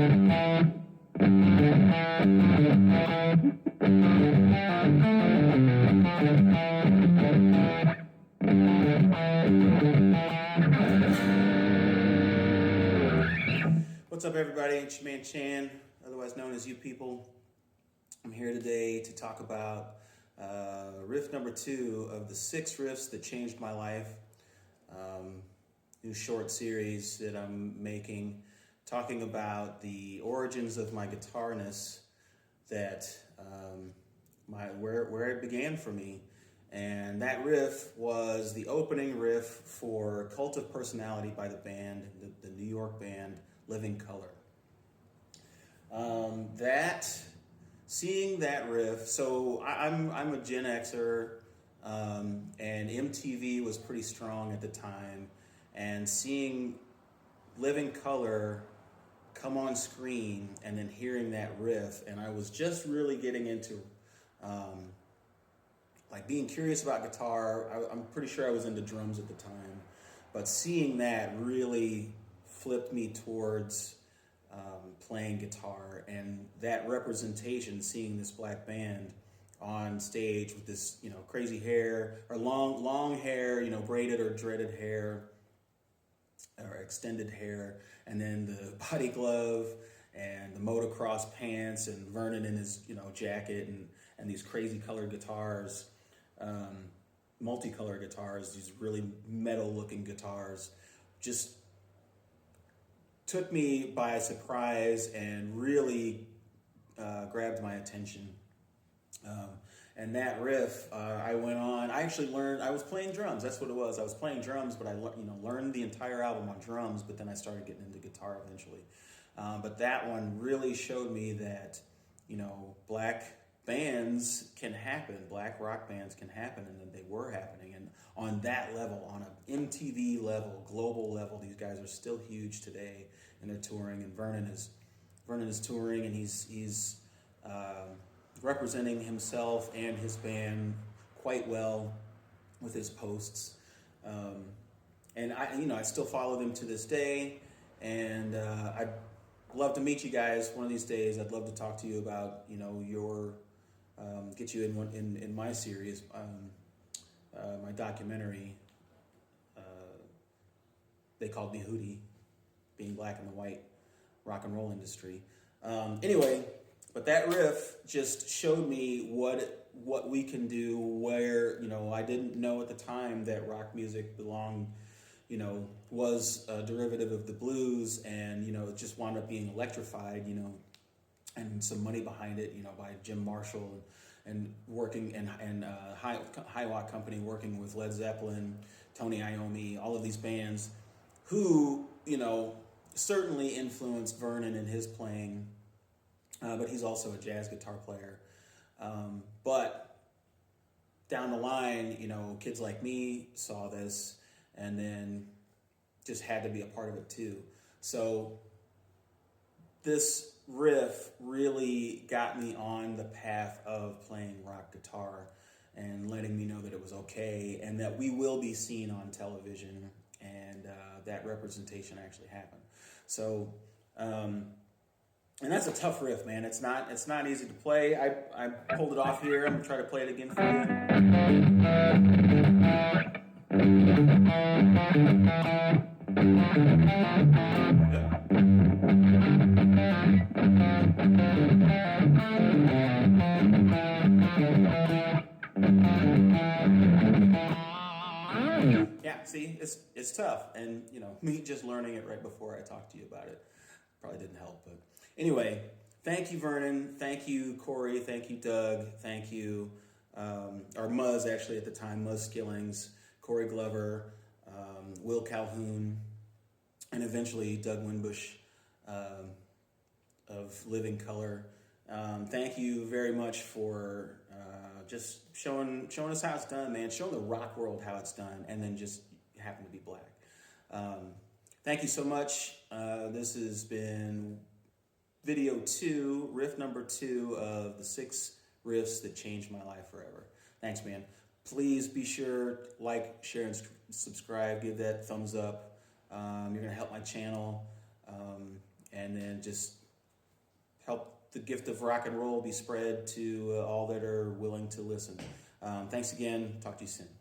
What's up, everybody? It's your man Chan, otherwise known as You People. I'm here today to talk about riff number 2 of the 6 riffs that changed my life. New short series that I'm making, talking about the origins of my guitarness, that where it began for me. And that riff was the opening riff for Cult of Personality by the band, the New York band Living Colour. Seeing that riff, so I'm a Gen Xer, and MTV was pretty strong at the time, and seeing Living Colour come on screen and then hearing that riff, and I was just really getting into like being curious about guitar. I'm pretty sure I was into drums at the time, but seeing that really flipped me towards playing guitar, and that representation, seeing this black band on stage with this, crazy hair, or long hair, braided or dreaded hair, or extended hair, and then the body glove and the motocross pants, and Vernon in his, jacket, and these crazy colored guitars, multicolored guitars, these really metal looking guitars, just took me by surprise and really grabbed my attention. And that riff, I actually learned, I was playing drums, that's what it was. I was playing drums, but I learned the entire album on drums, but then I started getting into guitar eventually. But that one really showed me that, black bands can happen, black rock bands can happen, and that they were happening. And on that level, on an MTV level, global level, these guys are still huge today, and they're touring. And Vernon is touring, and he's representing himself and his band quite well with his posts. And I still follow them to this day, and I'd love to meet you guys one of these days. I'd love to talk to you about your get you in my series, my documentary. They called me Hootie, being black in the white rock and roll industry. Anyway, but that riff just showed me what we can do. Where I didn't know at the time that rock music belonged, was a derivative of the blues, and it just wound up being electrified, and some money behind it, by Jim Marshall, and working and Highwalk Company, working with Led Zeppelin, Tony Iommi, all of these bands who, certainly influenced Vernon in his playing, but he's also a jazz guitar player. But down the line, kids like me saw this and then just had to be a part of it too. So this riff really got me on the path of playing rock guitar and letting me know that it was okay, and that we will be seen on television, and that representation actually happened. So, and that's a tough riff, man. It's not easy to play. I pulled it off here. I'm gonna try to play it again for Yeah, see, it's tough, and me just learning it right before I talked to you about it probably didn't help. But anyway, thank you, Vernon. Thank you, Corey. Thank you, Doug. Thank you, or Muzz actually at the time, Muzz Skillings, Corey Glover, Will Calhoun, and eventually Doug Winbush of Living Colour. Thank you very much for just showing us how it's done, man. Showing the rock world how it's done, and then just happen to be black. Thank you so much. This has been video 2, riff number 2 of the 6 riffs that changed my life forever. Thanks, man. Please be sure to like, share, and subscribe. Give that thumbs up. You're going to help my channel. And then just help the gift of rock and roll be spread to all that are willing to listen. Thanks again. Talk to you soon.